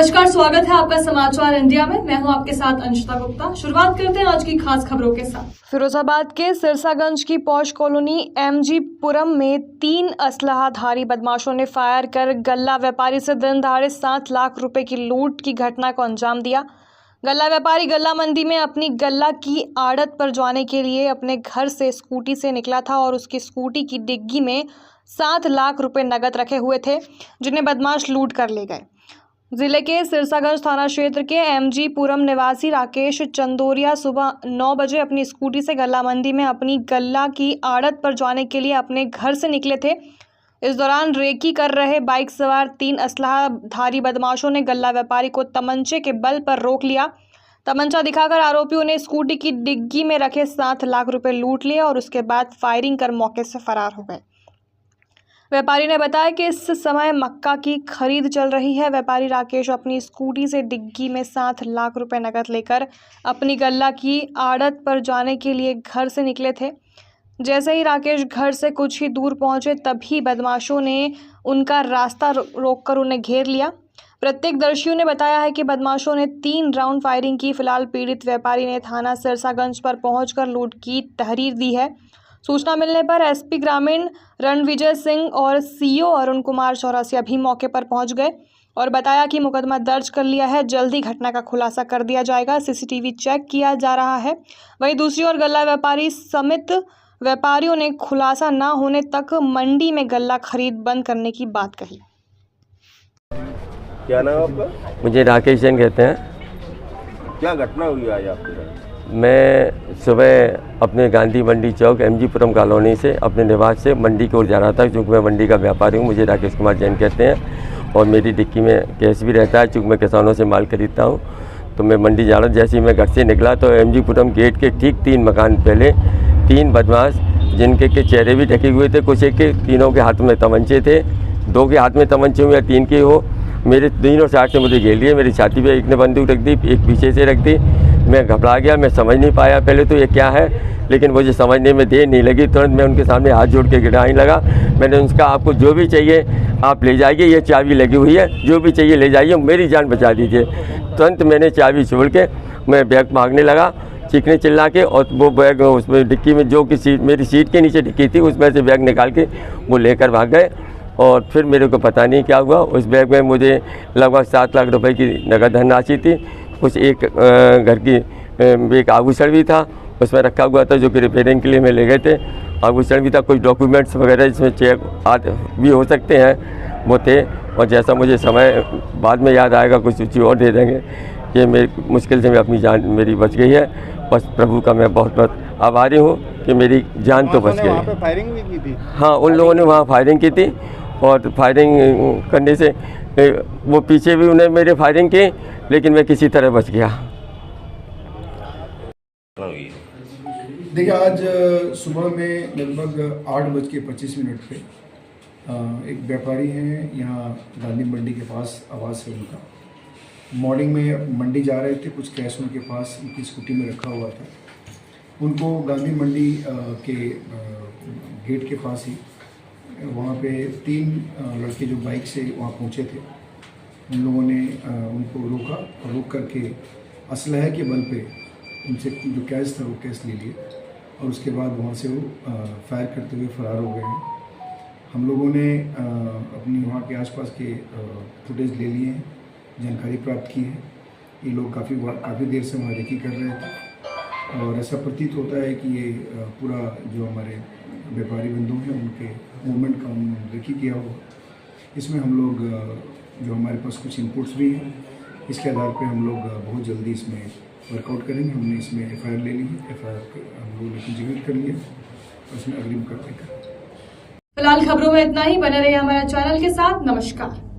नमस्कार, स्वागत है आपका समाचार इंडिया में। मैं हूं आपके साथ अंशिता गुप्ता। शुरुआत करते हैं आज की खास खबरों के साथ। फिरोजाबाद के सिरसागंज की पॉश कॉलोनी एमजी पुरम में 3 असलहाधारी बदमाशों ने फायर कर गल्ला व्यापारी से दिन दहाड़े 7 लाख रुपए की लूट की घटना को अंजाम दिया। गल्ला व्यापारी गल्ला मंडी में अपनी गल्ला की आड़त पर जाने के लिए अपने घर से स्कूटी से निकला था और उसकी स्कूटी की डिग्गी में 7 लाख रुपए नगद रखे हुए थे, जिन्हें बदमाश लूट कर ले गए। जिले के सिरसागंज थाना क्षेत्र के एमजी पुरम निवासी राकेश चंदोरिया सुबह 9 बजे अपनी स्कूटी से गल्ला मंडी में अपनी गल्ला की आड़त पर जाने के लिए अपने घर से निकले थे। इस दौरान रेकी कर रहे बाइक सवार 3 असलहाधारी बदमाशों ने गल्ला व्यापारी को तमंचे के बल पर रोक लिया। तमंचा दिखाकर आरोपियों ने स्कूटी की डिग्गी में रखे 7 लाख रुपए लूट लिए और उसके बाद फायरिंग कर मौके से फरार हो गए। व्यापारी ने बताया कि इस समय मक्का की खरीद चल रही है। व्यापारी राकेश अपनी स्कूटी से डिग्गी में 7 लाख रुपए नकद लेकर अपनी गल्ला की आड़त पर जाने के लिए घर से निकले थे। जैसे ही राकेश घर से कुछ ही दूर पहुंचे, तभी बदमाशों ने उनका रास्ता रोककर उन्हें घेर लिया। प्रत्यक्षदर्शियों ने बताया है कि बदमाशों ने 3 राउंड फायरिंग की। फिलहाल पीड़ित व्यापारी ने थाना सिरसागंज पर पहुंचकर लूट की तहरीर दी है। सूचना मिलने पर एसपी ग्रामीण रणविजय सिंह और सीओ अरुण कुमार चौरसिया भी मौके पर पहुंच गए और बताया कि मुकदमा दर्ज कर लिया है, जल्द ही घटना का खुलासा कर दिया जाएगा। सीसीटीवी चेक किया जा रहा है। वहीं दूसरी ओर गल्ला व्यापारी समेत व्यापारियों ने खुलासा न होने तक मंडी में गल्ला खरीद बंद करने की बात कही। क्या नाम आपका? मुझे राकेश जैन कहते हैं। क्या घटना हुई आज आपके साथ? मैं सुबह अपने गांधी मंडी चौक एमजी पुरम कॉलोनी से अपने निवास से मंडी की ओर जा रहा था। चूँकि मैं मंडी का व्यापारी हूँ, मुझे राकेश कुमार जैन कहते हैं और मेरी डिक्की में कैश भी रहता है। चूँकि मैं किसानों से माल खरीदता हूँ, तो मैं मंडी जा रहा हूँ। जैसे ही मैं घर से निकला तो एमजी पुरम गेट के ठीक 3 मकान पहले 3 बदमाश, जिनके के चेहरे भी ढके हुए थे, कुछ एक के तीनों के हाथ में तमंचे थे, 2 के हाथ में तमंचे हुए या 3 के हो, मेरे तीनों साइड से मुझे घेर लिए। मेरी छाती पे एक ने बंदूक रख दी, एक पीछे से रख दी। मैं घबरा गया, मैं समझ नहीं पाया पहले तो ये क्या है, लेकिन मुझे समझने में देर नहीं लगी। तुरंत मैं उनके सामने हाथ जोड़ के गिड़ाने लगा। मैंने उनका आपको जो भी चाहिए आप ले जाइए, ये चाबी लगी हुई है, जो भी चाहिए ले जाइए, मेरी जान बचा दीजिए। तुरंत मैंने चाबी छोड़ के मैं बैग भागने लगा, चीखने चिल्ला के, और वो बैग उसमें डिक्की में जो कि सीट मेरी सीट के नीचे डिक्की थी, उसमें से बैग निकाल के वो लेकर भाग गए। और फिर मेरे को पता नहीं क्या हुआ। उस बैग में मुझे लगभग 7 लाख रुपए की नगद धनराशि थी। कुछ एक घर की एक आभूषण भी था उसमें रखा हुआ था, जो कि रिपेयरिंग के लिए मैं ले गए थे। आभूषण भी था, कुछ डॉक्यूमेंट्स वगैरह जिसमें चेक आदि भी हो सकते हैं, वो थे। और जैसा मुझे समय बाद में याद आएगा कुछ चीज़ और दे देंगे। ये मेरी मुश्किल से मैं अपनी जान मेरी बच गई है। बस प्रभु का मैं बहुत बहुत आभारी हूँ कि मेरी जान तो बच गई। फायरिंग भी की थी? हाँ, उन लोगों ने वहाँ फायरिंग की थी और फायरिंग करने से वो पीछे भी उन्हें मेरे फायरिंग की, लेकिन मैं किसी तरह बच गया। देखिए, आज सुबह में लगभग 8:25 पे एक व्यापारी हैं यहाँ गांधी मंडी के पास, आवास है उनका। मॉर्निंग में मंडी जा रहे थे, कुछ कैश उनके पास उनकी स्कूटी में रखा हुआ था। उनको गांधी मंडी के गेट के पास ही वहाँ पे 3 लड़के जो बाइक से वहाँ पहुँचे थे, उन लोगों ने उनको रोका और रोक करके असलहे के बल पे उनसे जो कैश था वो कैश ले लिए और उसके बाद वहाँ से वो फायर करते हुए फरार हो गए हैं। हम लोगों ने अपनी वहाँ के आसपास के फुटेज ले लिए हैं, जानकारी प्राप्त की है। ये लोग काफ़ी देर से वहाँ रेकी कर रहे थे और ऐसा प्रतीत होता है कि ये पूरा जो हमारे व्यापारी बंधु हैं उनके मूवमेंट का उन्होंने रेकी किया होगा। इसमें हम लोग जो हमारे पास कुछ इनपुट्स भी हैं, इसके आधार पे हम लोग बहुत जल्दी इसमें वर्कआउट करेंगे। हमने इसमें एफआईआर ले ली है, एफआईआर हम लोगों ने पंजीकृत कर लिया और उसमें अग्रिम कार्रवाई करेंगे। फिलहाल खबरों में इतना ही। बने रहिए हमारे चैनल के साथ। नमस्कार।